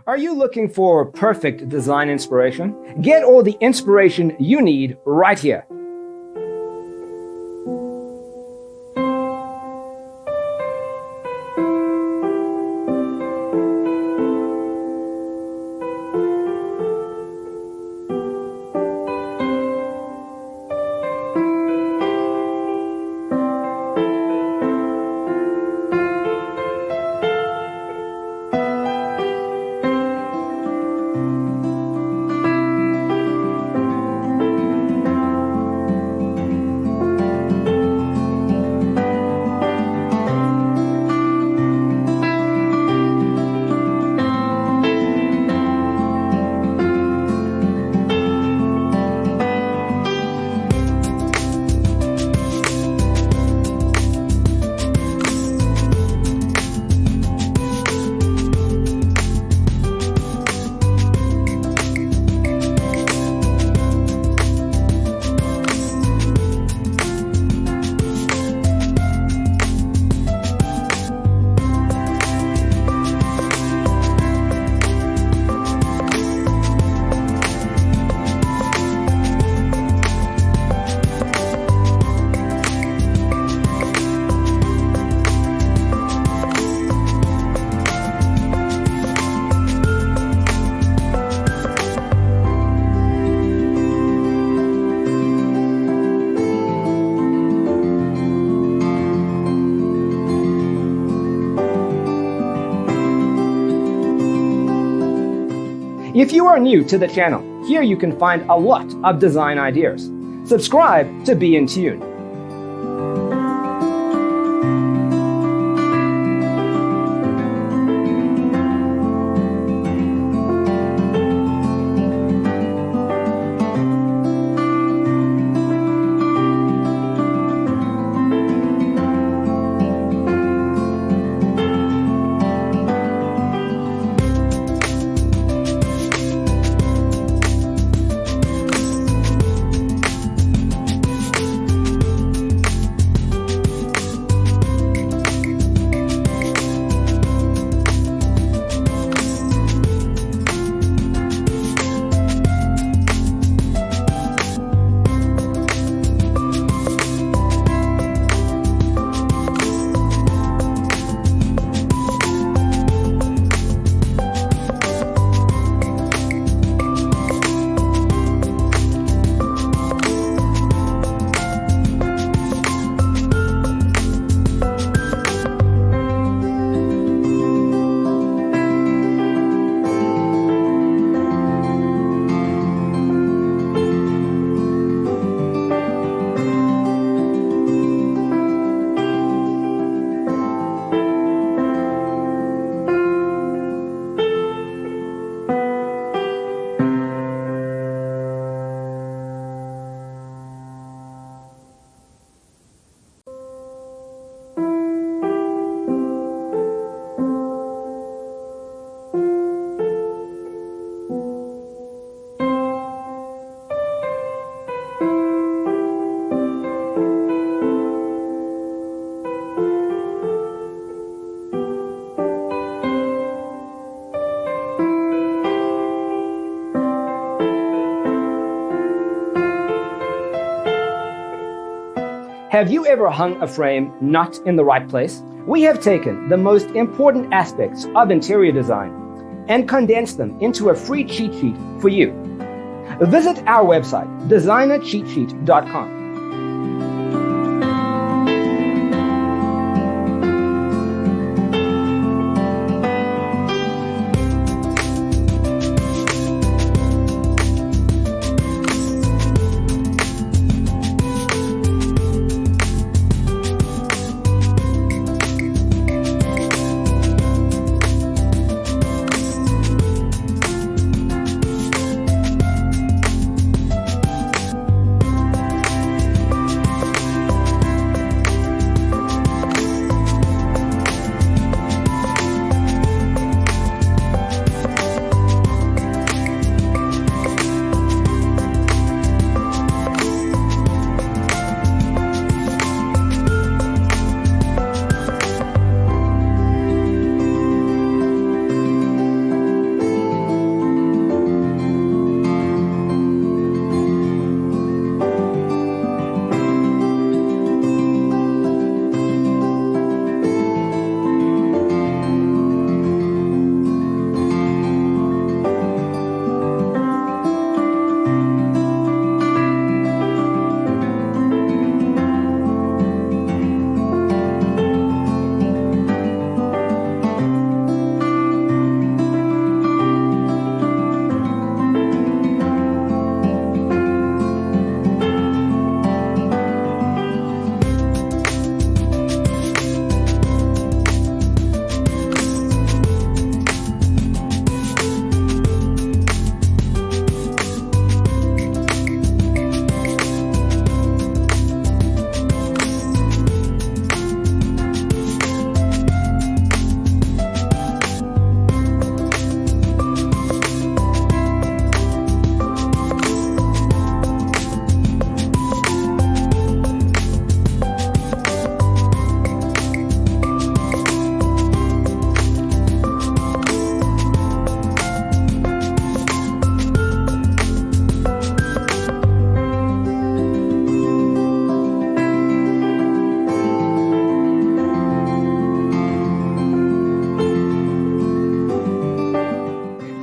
Are you looking for perfect design inspiration? Get all the inspiration you need right here. If you are new to the channel, here you can find a lot of design ideas. Subscribe to be in tune. Have you ever hung a frame not in the right place? We have taken the most important aspects of interior design and condensed them into a free cheat sheet for you. Visit our website, designercheatsheet.com.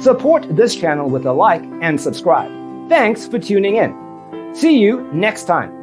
Support this channel with a like and subscribe. Thanks for tuning in. See you next time.